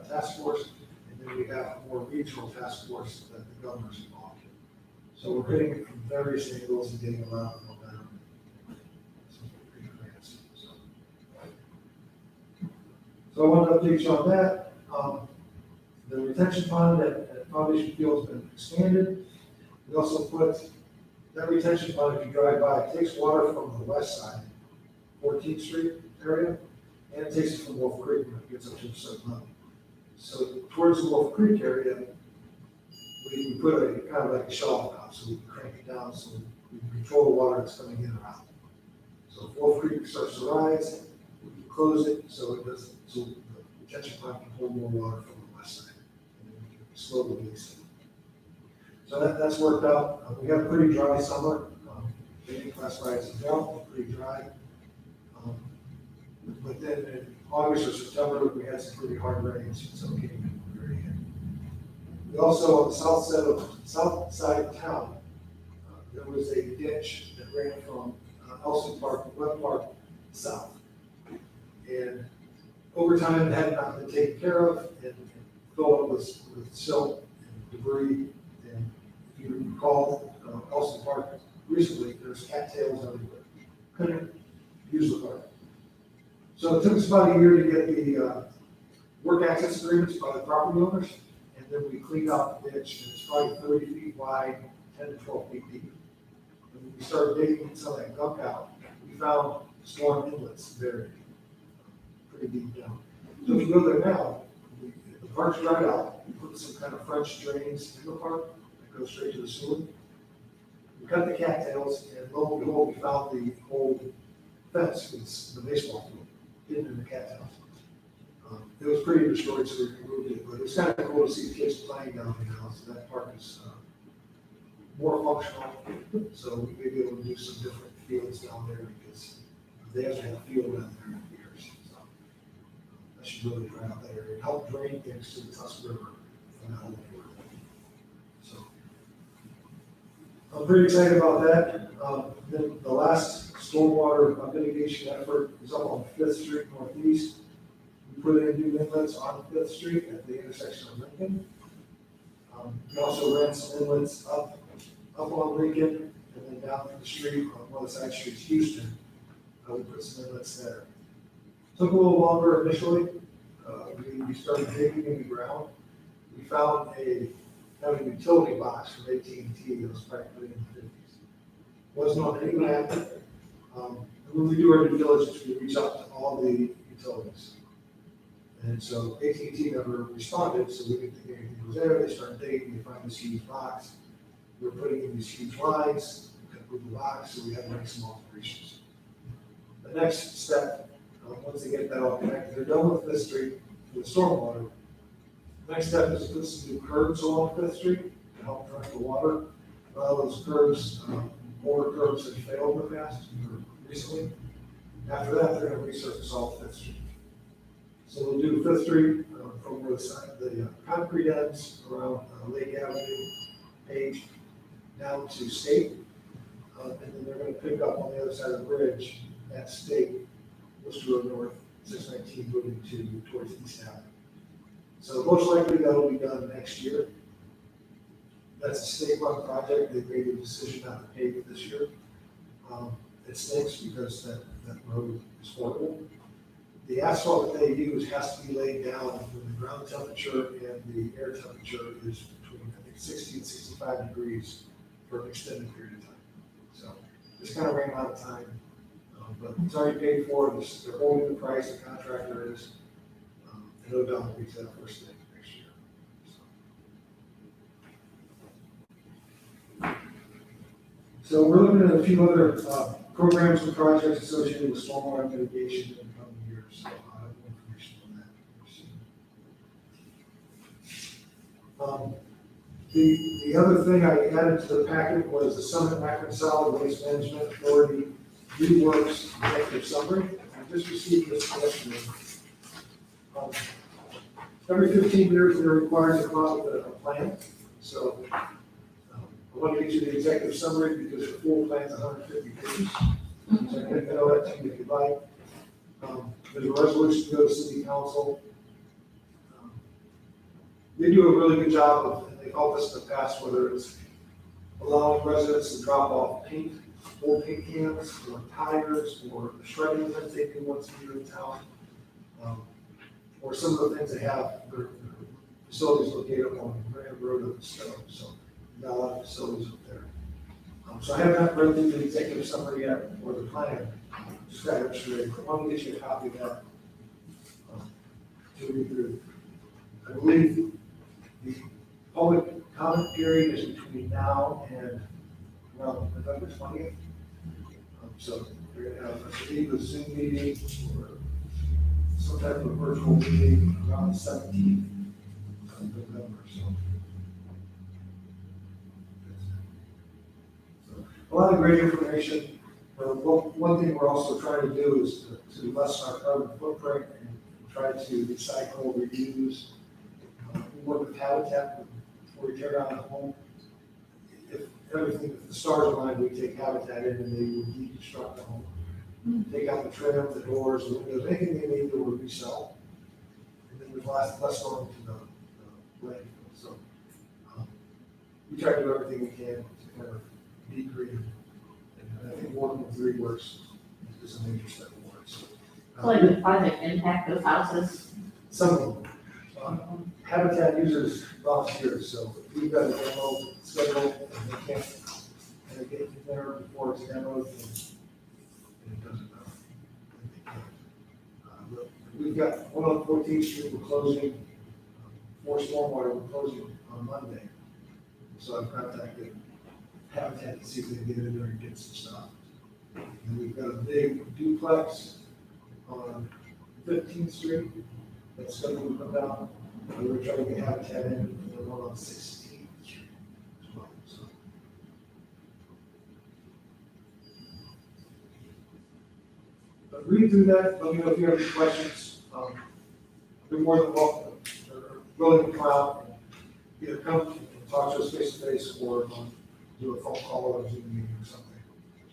task force, and then we have a more regional task force that the governor's involved in. So we're hitting it from various angles and getting a lot of momentum. So I want to update you on that. The retention pond at Foundation Field has been expanded. We also put that retention pond, if you drive by, it takes water from the west side, 14th Street area, and it takes it from Wolf Creek when it gets up to a certain level. So towards the Wolf Creek area, we put a kind of like a shelf out, so we can crank it down so we can control the water that's coming in or out. So if Wolf Creek starts to rise, we can close it so it doesn't, so the retention pond can hold more water from the west side, and then we can slowly release it. So that's worked out. We had a pretty dry summer. They didn't classify it as a drought, pretty dry. But then in August or September, we had some pretty hard rains, so it came in very end. We also, on the south side of town, there was a ditch that ran from Elson Park to Webb Park south. And over time, it had not been taken care of and filled up with silt and debris. And if you recall, Elson Park recently, there's cattails everywhere. Couldn't use the park. So it took us about a year to get the work access agreements by the property owners, and then we cleaned out the ditch, and it's probably 30 feet wide, 10 to 12 feet deep. When we started digging some of that gunk out, we found storm inlets buried pretty deep down. So if you go there now, the park's dried out, we put some kind of French drains in the park that go straight to the sewer. We cut the cattails, and lo and behold, we found the old fence, it's the baseball field, hidden in the cattails. It was pretty destroyed, so we removed it, but it's kind of cool to see the kids playing down there now, so that park is more functional, so we may be able to do some different fields down there, because they haven't had a field down there in years, so that should really dry out that area, and help drain things to the Tusk River from that whole area. So I'm pretty excited about that. Then the last stormwater mitigation effort is up on Fifth Street Northeast. We put in new inlets on Fifth Street at the intersection of Lincoln. We also ran some inlets up on Lincoln and then down the street on one of the side streets, Houston. We put some inlets there. Took a little longer initially. We started digging in the ground. We found having a utility box from AT&T that was practically in the 50s. Wasn't on any map. When we do our due diligence, we reach out to all the utilities. And so AT&T never responded, so we didn't think anything was there. They started digging, they find this huge box. We're putting in these huge lines, we could move the box, so we had to make some alterations. The next step, once they get that all connected, they're done with Fifth Street with stormwater. The next step is to put some new curbs along Fifth Street to help direct the water. Those curbs, older curbs have failed in the past, or recently. After that, they're going to resurface all Fifth Street. So we'll do Fifth Street from where the concrete ends around Lake Avenue, Page, down to State. And then they're going to pick up on the other side of the bridge at State, Worcester Road North, 619, moving towards East Avenue. So most likely that'll be done next year. That's a state-run project. They made a decision not to pave it this year. It stinks because that road is horrible. The asphalt that they use has to be laid down when the ground temperature and the air temperature is between, I think, 60 and 65 degrees for an extended period of time. So this kind of ran out of time, but it's already paid for. They're holding the price, the contractor is, and no doubt will be to that first thing next year. So we're looking at a few other programs and projects associated with stormwater mitigation in the coming years. So I have more information on that. The other thing I added to the packet was the Summit Akron Solid Waste Management Authority reworks executive summary. I just received this yesterday. Every 15 years, they're required to come up with a plan. So I want to get you the executive summary because the full plan is 150 pages. So I can tell that to you if you'd like. There's a resolution to go to city council. They do a really good job of, and they've helped us in the past, whether it's allowing residents to drop off paint, old paint cans, or tires, or the shredding event they do once a year in town. Or some of the things they have, their facilities located on Grand Road of Stone. So we've got a lot of facilities up there. So I have not read through the executive summary yet, or the plan. Just got it yesterday. I want to get you a copy of that to read through. I believe the public comment period is between now and around November 20th. So we're going to have, I believe, a Zoom meeting or some type of virtual meeting around the 17th of November. So a lot of great information. One thing we're also trying to do is to lessen our carbon footprint and try to recycle, reuse. We work with Habitat before we tear down the home. If the stars align, we take Habitat in and they will deconstruct the home. Take out the trim, the doors, the windows, anything they need, they will resell. there's less going to the landfill, so. We try to do everything we can to kind of be green. And I think 1.3 works is a major step forward, so. So like the project impact those houses. Some of them. Habitat users volunteers, so if we've got a demo scheduled and they can't, and they get in there before it's demoed, then it doesn't matter. They can't. But we've got one on 14th Street, we're closing, for stormwater, we're closing on Monday. So I've contacted Habitat to see if they can get in there and get some stuff. And we've got a big duplex on 15th Street that's scheduled to come down. And we're trying to get Habitat in, and the one on 16th Street as well, so. But read through that, let me know if you have any questions. You're more than welcome, or willing to come out and either come and talk to us face to face or do a phone call or a Zoom meeting or something.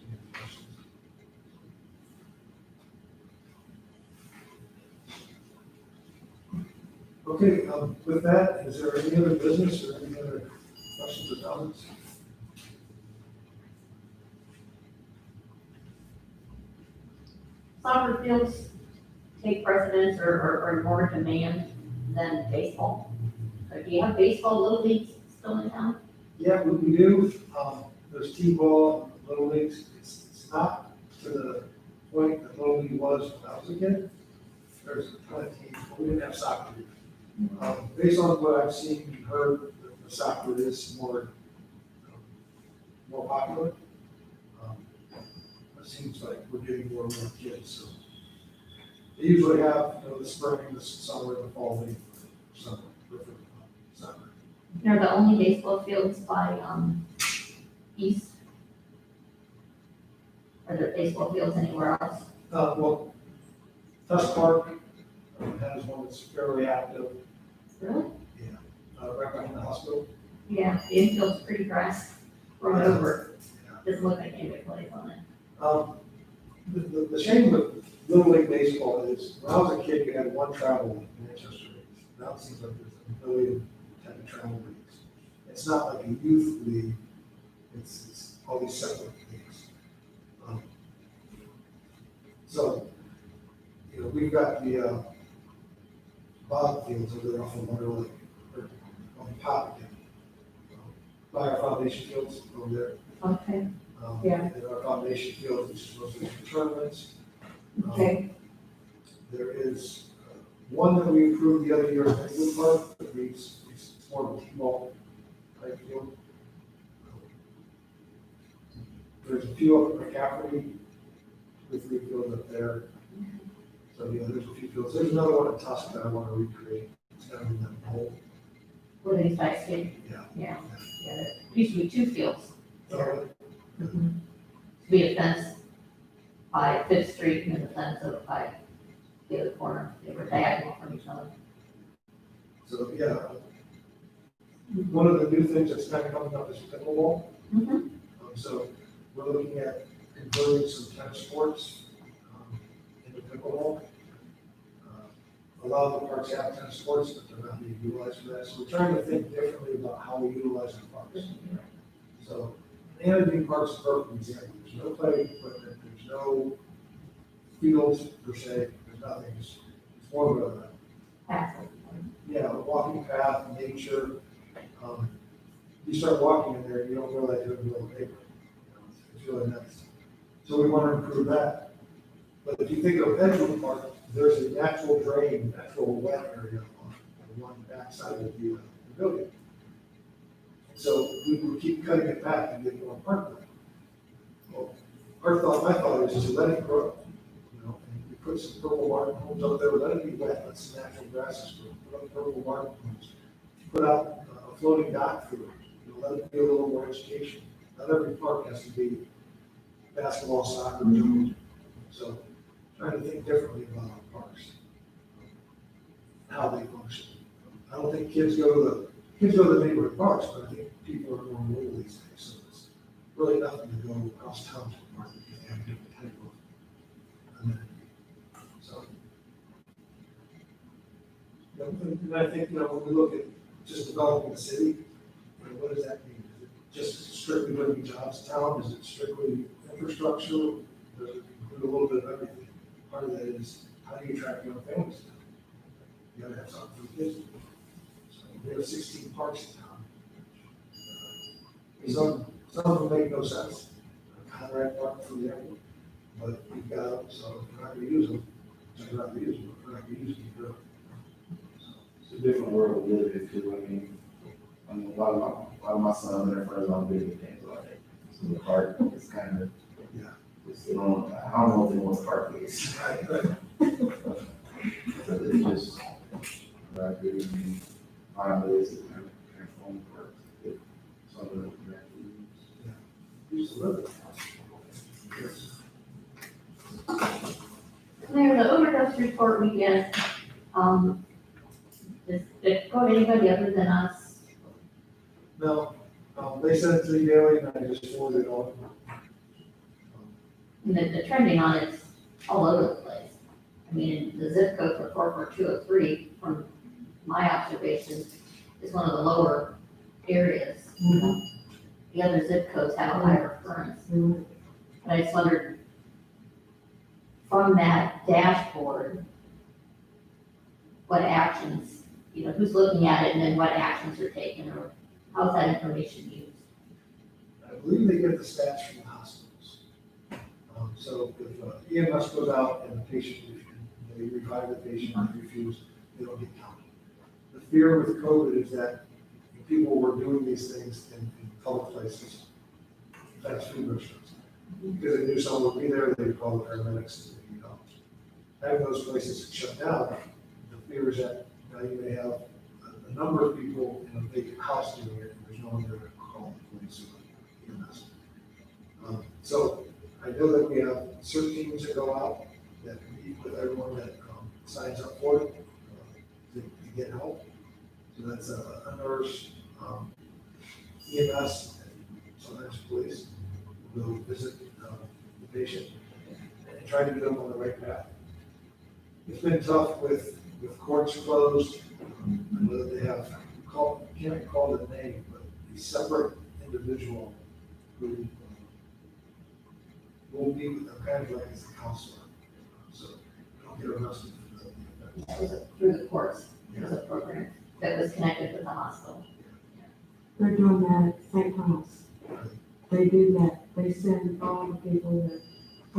Any questions? Okay, with that, is there any other business or any other questions or comments? Soccer fields take precedence or more demand than baseball. So do you have baseball, little leagues still in town? Yeah, we do. There's T-ball, little leagues. It's not to the point that little league was when I was a kid. There's a ton of teams, but we didn't have soccer. Based on what I've seen and heard, the soccer is more popular. It seems like we're getting more and more kids, so. They usually have, the spring, the summer, the fall league, summer, for soccer. They're the only baseball fields by, east? Are there baseball fields anywhere else? Well, Tusk Park has one that's fairly active, Really? right behind the hospital. Yeah, the infield's pretty grass, run over. Yeah. Doesn't look like anybody plays on it. The shame with Little League Baseball is, when I was a kid, you had one travel league, Manchester League. Now it seems like there's a million type of travel leagues. It's not like a youth league, it's all these separate leagues. So, we've got the bog fields over there off of Wonder Lake, or on Popkin. By our foundation fields over there. Okay, Yeah. And our foundation field, which is mostly for tournaments. okay. There is one that we approved the other year at Penguin Park, that it's more of a T-ball type field. There's a few up at McCaffrey, 2 or 3 fields up there. So, there's a few fields. There's another one at Tusk that I want to recreate. It's kind of in that hole. Were these by state? Yeah. Yeah, yeah, there used to be 2 fields. So, Be a fence by Fifth Street and then the fence over by the other corner. They were diagonal from each other. So, yeah. One of the new things that's kind of coming up is pickleball. Mhm. So we're looking at converting some tennis sports into pickleball. A lot of the parks have tennis sports, but they're not being utilized for that. So we're trying to think differently about how we utilize our parks. So Anaheim Park's a perfect example. There's no play equipment, there's no fields per se, there's nothing. It's more of a walking path, nature. You start walking in there, you don't realize you're in the middle of paper. It's really nice. So we want to improve that. But if you think of Edgewood Park, there's a natural drain, natural wet area on one backside of the building. So we would keep cutting it back and getting more parkland. Well, my thought is to let it grow, and we put some purple garden homes out there, let it be wet, let some natural grasses grow, put up purple garden homes, put out a floating dock through it, let it be a little more education. Not every park has to be basketball, soccer, so trying to think differently about our parks, how they function. I don't think kids go to the neighborhood parks, but I think people are more mobile these days, so it's really nothing to go across town to the park because they have a different type of amenity. So, And I think, when we look at just developing the city, what does that mean? Is it just strictly bringing jobs to town? Is it strictly infrastructure? Does it include a little bit of everything? Part of that is, how do you attract young families to town? You gotta have something for the kids to do. So we have 16 parks in town. Some of them make no sense. Conrad Park, for example, but you've got them, so if we're not gonna use them, we're not gonna use them. If we're not gonna use them, we're not. It's a different world we live in too. I mean, a lot of my sons and their friends on video games all day. So the park is kind of, Yeah. I don't know if they want the park is. Right. So it's just, I agree, find ways to kind of transform the parks. Get some of them to actually use. Use the river. Yes. Mayor, the overdose report we get, does it go to anybody other than us? No, they sent it to me daily and I just forwarded it on. And the trending on it's all over the place. I mean, the zip code for 44203, from my observation, is one of the lower areas. The other zip codes have a higher occurrence. Mhm. But I just wondered, from that dashboard, what actions, who's looking at it and then what actions are taken, or how's that information used? I believe they get the stats from the hospitals. So if EMS goes out and the patient, they revive the patient and refuse, they don't get counted. The fear with COVID is that people were doing these things in public places, fast food restaurants. Because they knew someone would be there, they would call the paramedics and they'd help. Having those places shut down, the fear is that now you may have a number of people in a vacant house doing it, and there's no one there to call the police or EMS. So I know that we have certain teams that go out that meet with everyone that signs up for it to get help. So that's a nurse, EMS, and sometimes police will visit the patient and try to get them on the right path. It's been tough with courts closed. I know that they have can't call the name, but a separate individual who will meet with them kind of like as a counselor. So they don't get arrested for that. That was through the courts, there was a program that was connected with the hospital. They're doing that at St. Thomas. They do that. They send all the people that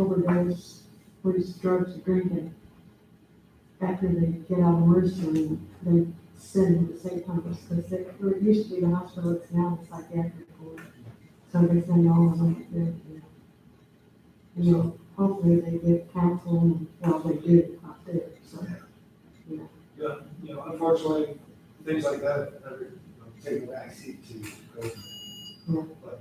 overdose, use drugs, or drinking. After they get out of emergency room, they send them to St. Thomas, because it used to be the hospital, it's now the psychiatric ward. So they send all of them there. Hopefully they get counsel, and well, they do out there, so. Yeah, unfortunately, things like that never take a backseat to COVID. Yeah. But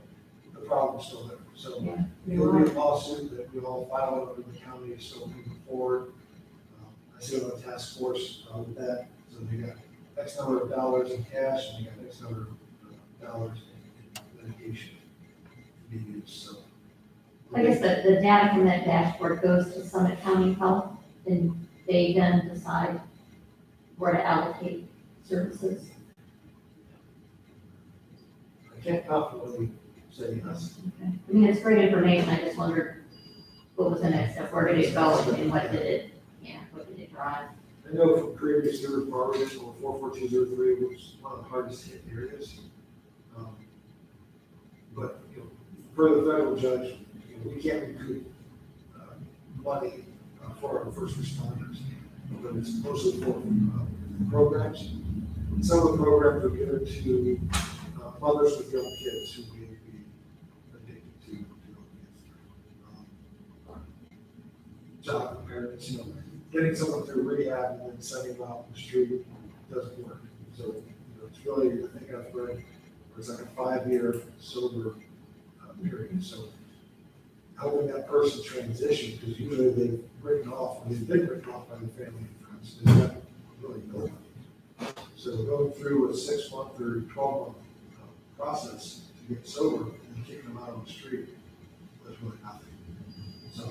the problem's still there. So Yeah. there'll be a lawsuit that we all filed under the county is still moving forward. I sit on a task force with that, so they got X number of dollars in cash and they got X number of dollars in litigation to be used, so. I guess the data from that dashboard goes to Summit County Health, and they then decide where to allocate services. I can't confidently say yes. Okay. I mean, it's great information, I just wondered what was the next step, where did it go, and what did it drive? I know from previous years, our original 44203 was one of the hardest hit areas. But, for the federal judge, we can't recoup money for our first responders, but it's mostly for programs. And some of the programs are given to mothers with young kids who may be addicted to job impairments, getting someone through rehab and then sending them out in the street doesn't work. So, it's really, I think I've read, it's like a 5-year sober period. So helping that person transition, because usually they've written off, or they've been written off by the family and friends, they've got really no money. So going through a 6-month or 12-month process to get sober and kicking them out on the street was really nothing. So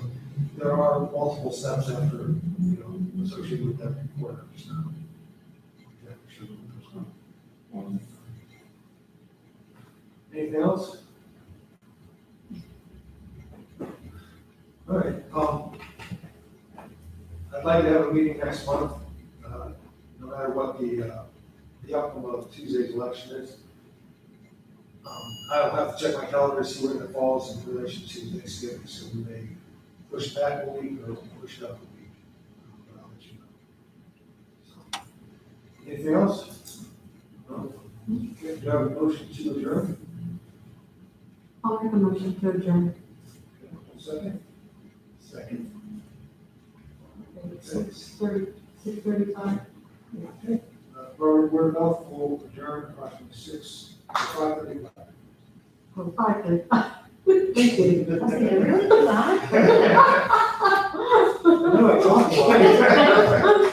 there are multiple steps after, associated with that report. Anything else? All right, I'd like to have a meeting next month, no matter what the outcome of Tuesday's election is. I'll have to check my calendar, see where it falls in relation to Thanksgiving, so we may push back a week or push it up a week. But I'll let you know. So, anything else? No? Okay, do I have a motion to adjourn? I'll make a motion to adjourn. Second? Second. 6:35. Okay. Robert Wordmouth will adjourn approximately 5:35. Oh, 5:30. Thank you. I was thinking, really, John? I know I talked a lot.